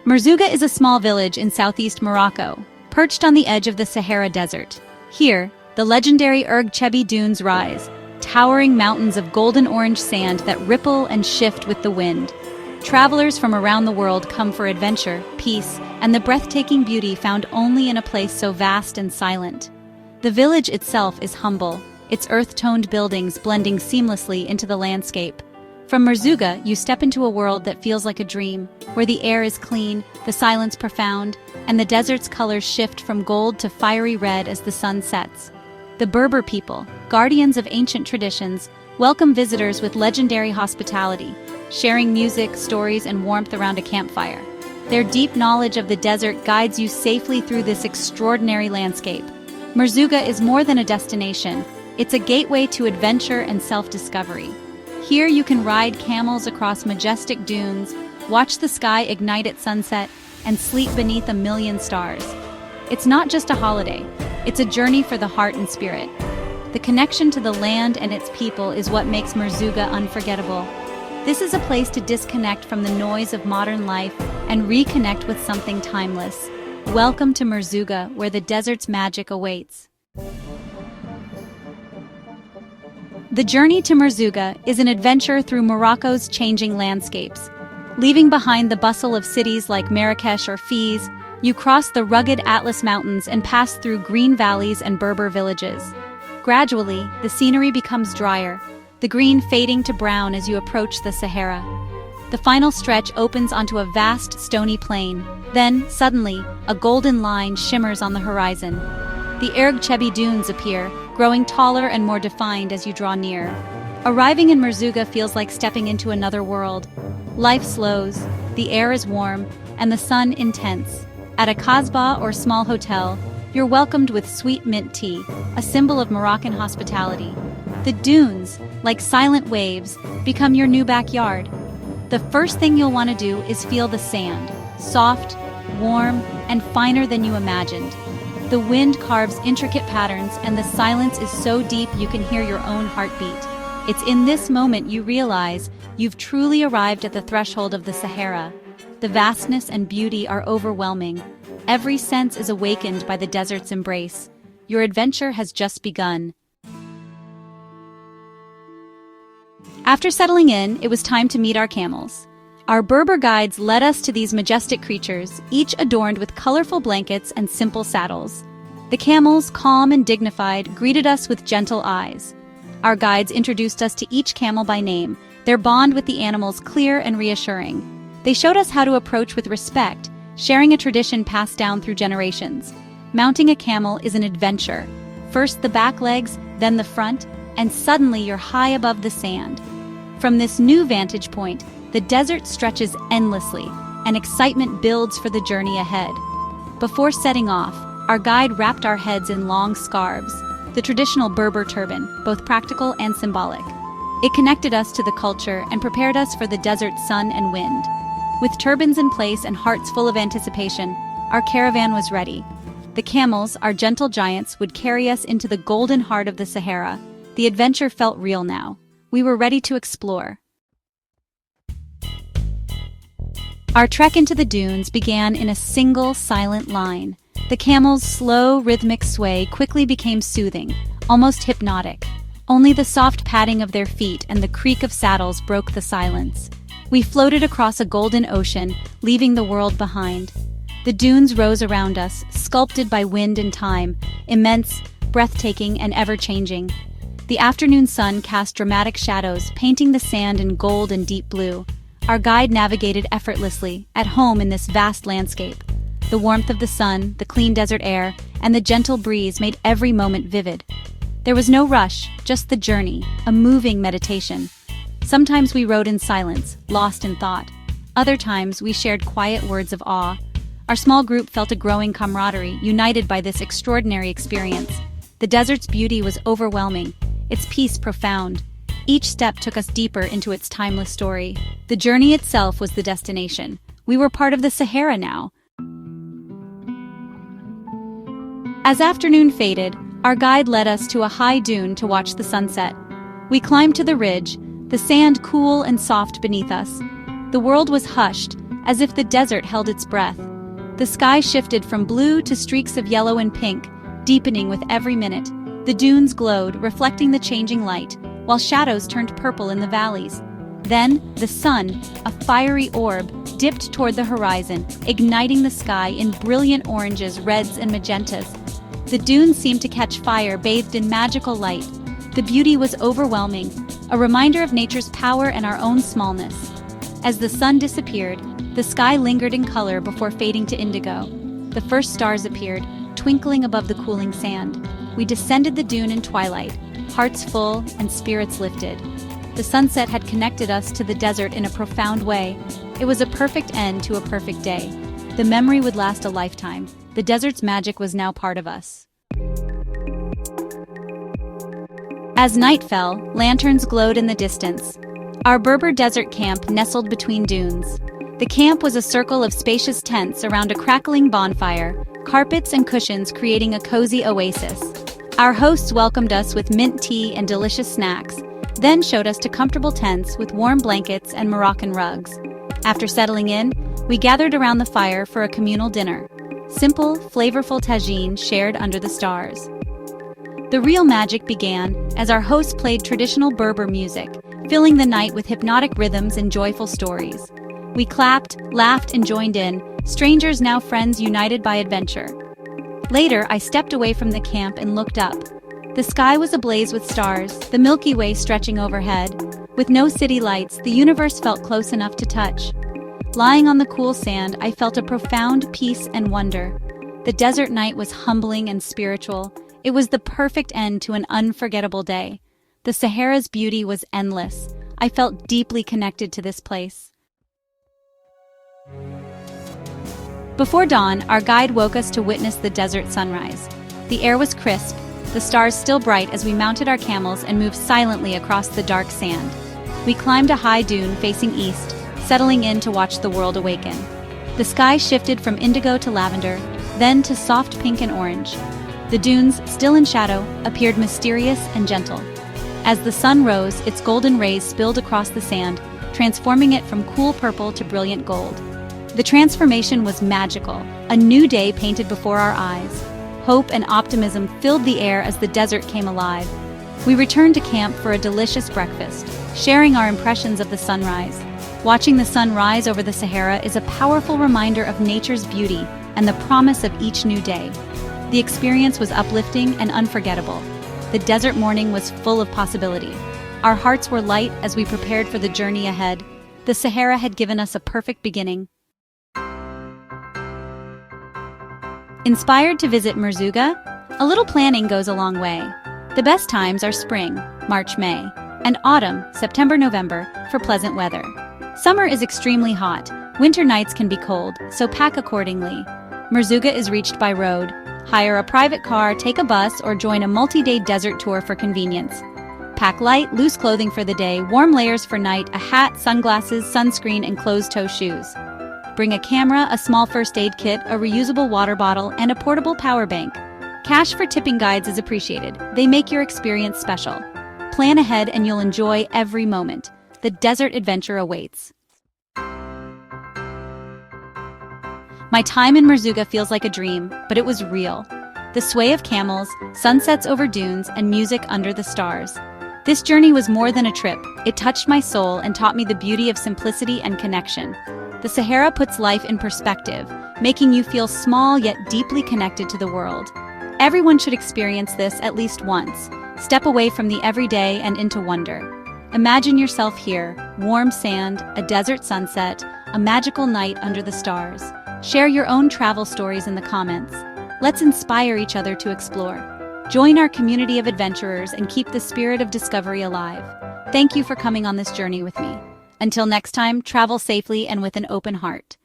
Merzouga is a small village in southeast Morocco, perched on the edge of the Sahara Desert. Here, the legendary Chebbi dunes rise, towering mountains of golden-orange sand that ripple and shift with the wind. Travelers from around the world come for adventure, peace, and the breathtaking beauty found only in a place so vast and silent. The village itself is humble, its earth-toned buildings blending seamlessly into the landscape. From Merzouga, you step into a world that feels like a dream, where the air is clean, the silence profound, and the desert's colors shift from gold to fiery red as the sun sets. The Berber people, guardians of ancient traditions, welcome visitors with legendary hospitality, sharing music, stories, and warmth around a campfire. Their deep knowledge of the desert guides you safely through this extraordinary landscape. Merzouga is more than a destination, it's a gateway to adventure and self-discovery. Here you can ride camels across majestic dunes, watch the sky ignite at sunset, and sleep beneath a million stars. It's not just a holiday, it's a journey for the heart and spirit. The connection to the land and its people is what makes Merzouga unforgettable. This is a place to disconnect from the noise of modern life and reconnect with something timeless. Welcome to Merzouga, where the desert's magic awaits. The journey to Merzouga is an adventure through Morocco's changing landscapes. Leaving behind the bustle of cities like Marrakesh or Fez, you cross the rugged Atlas Mountains and pass through green valleys and Berber villages. Gradually, the scenery becomes drier, the green fading to brown as you approach the Sahara. The final stretch opens onto a vast stony plain. Then, suddenly, a golden line shimmers on the horizon. The Chebbi dunes appear, growing taller and more defined as you draw near. Arriving in Merzouga feels like stepping into another world. Life slows, the air is warm, and the sun intense. At a kasbah or small hotel, you're welcomed with sweet mint tea, a symbol of Moroccan hospitality. The dunes, like silent waves, become your new backyard. The first thing you'll want to do is feel the sand, soft, warm, and finer than you imagined. The wind carves intricate patterns, and the silence is so deep you can hear your own heartbeat. It's in this moment you realize you've truly arrived at the threshold of the Sahara. The vastness and beauty are overwhelming. Every sense is awakened by the desert's embrace. Your adventure has just begun. After settling in, it was time to meet our camels. Our Berber guides led us to these majestic creatures, each adorned with colorful blankets and simple saddles. The camels, calm and dignified, greeted us with gentle eyes. Our guides introduced us to each camel by name, their bond with the animals clear and reassuring. They showed us how to approach with respect, sharing a tradition passed down through generations. Mounting a camel is an adventure. First the back legs, then the front, and suddenly you're high above the sand. From this new vantage point, the desert stretches endlessly, and excitement builds for the journey ahead. Before setting off, our guide wrapped our heads in long scarves, the traditional Berber turban, both practical and symbolic. It connected us to the culture and prepared us for the desert's sun and wind. With turbans in place and hearts full of anticipation, our caravan was ready. The camels, our gentle giants, would carry us into the golden heart of the Sahara. The adventure felt real now. We were ready to explore. Our trek into the dunes began in a single, silent line. The camels' slow, rhythmic sway quickly became soothing, almost hypnotic. Only the soft padding of their feet and the creak of saddles broke the silence. We floated across a golden ocean, leaving the world behind. The dunes rose around us, sculpted by wind and time, immense, breathtaking, and ever-changing. The afternoon sun cast dramatic shadows, painting the sand in gold and deep blue. Our guide navigated effortlessly, at home in this vast landscape. The warmth of the sun, the clean desert air, and the gentle breeze made every moment vivid. There was no rush, just the journey, a moving meditation. Sometimes we rode in silence, lost in thought. Other times we shared quiet words of awe. Our small group felt a growing camaraderie, united by this extraordinary experience. The desert's beauty was overwhelming, its peace profound. Each step took us deeper into its timeless story. The journey itself was the destination. We were part of the Sahara now. As afternoon faded, our guide led us to a high dune to watch the sunset. We climbed to the ridge, the sand cool and soft beneath us. The world was hushed, as if the desert held its breath. The sky shifted from blue to streaks of yellow and pink, deepening with every minute. The dunes glowed, reflecting the changing light, while shadows turned purple in the valleys. Then, the sun, a fiery orb, dipped toward the horizon, igniting the sky in brilliant oranges, reds, and magentas. The dunes seemed to catch fire, bathed in magical light. The beauty was overwhelming, a reminder of nature's power and our own smallness. As the sun disappeared, the sky lingered in color before fading to indigo. The first stars appeared, twinkling above the cooling sand. We descended the dune in twilight, hearts full and spirits lifted. The sunset had connected us to the desert in a profound way. It was a perfect end to a perfect day. The memory would last a lifetime. The desert's magic was now part of us. As night fell, lanterns glowed in the distance. Our Berber desert camp nestled between dunes. The camp was a circle of spacious tents around a crackling bonfire, carpets and cushions creating a cozy oasis. Our hosts welcomed us with mint tea and delicious snacks, then showed us to comfortable tents with warm blankets and Moroccan rugs. After settling in, we gathered around the fire for a communal dinner. Simple, flavorful tagine shared under the stars. The real magic began as our hosts played traditional Berber music, filling the night with hypnotic rhythms and joyful stories. We clapped, laughed, and joined in, strangers now friends united by adventure. Later, I stepped away from the camp and looked up. The sky was ablaze with stars, the Milky Way stretching overhead. With no city lights, the universe felt close enough to touch. Lying on the cool sand, I felt a profound peace and wonder. The desert night was humbling and spiritual. It was the perfect end to an unforgettable day. The Sahara's beauty was endless. I felt deeply connected to this place. Before dawn, our guide woke us to witness the desert sunrise. The air was crisp, the stars still bright as we mounted our camels and moved silently across the dark sand. We climbed a high dune facing east, settling in to watch the world awaken. The sky shifted from indigo to lavender, then to soft pink and orange. The dunes, still in shadow, appeared mysterious and gentle. As the sun rose, its golden rays spilled across the sand, transforming it from cool purple to brilliant gold. The transformation was magical, a new day painted before our eyes. Hope and optimism filled the air as the desert came alive. We returned to camp for a delicious breakfast, sharing our impressions of the sunrise. Watching the sun rise over the Sahara is a powerful reminder of nature's beauty and the promise of each new day. The experience was uplifting and unforgettable. The desert morning was full of possibility. Our hearts were light as we prepared for the journey ahead. The Sahara had given us a perfect beginning. Inspired to visit Merzouga? A little planning goes a long way. The best times are spring, March-May, and autumn, September-November, for pleasant weather. Summer is extremely hot. Winter nights can be cold, so pack accordingly. Merzouga is reached by road. Hire a private car, take a bus, or join a multi-day desert tour for convenience. Pack light, loose clothing for the day, warm layers for night, a hat, sunglasses, sunscreen, and closed-toe shoes. Bring a camera, a small first aid kit, a reusable water bottle, and a portable power bank. Cash for tipping guides is appreciated. They make your experience special. Plan ahead and you'll enjoy every moment. The desert adventure awaits. My time in Merzouga feels like a dream, but it was real. The sway of camels, sunsets over dunes, and music under the stars. This journey was more than a trip. It touched my soul and taught me the beauty of simplicity and connection. The Sahara puts life in perspective, making you feel small yet deeply connected to the world. Everyone should experience this at least once. Step away from the everyday and into wonder. Imagine yourself here, warm sand, a desert sunset, a magical night under the stars. Share your own travel stories in the comments. Let's inspire each other to explore. Join our community of adventurers and keep the spirit of discovery alive. Thank you for coming on this journey with me. Until next time, travel safely and with an open heart.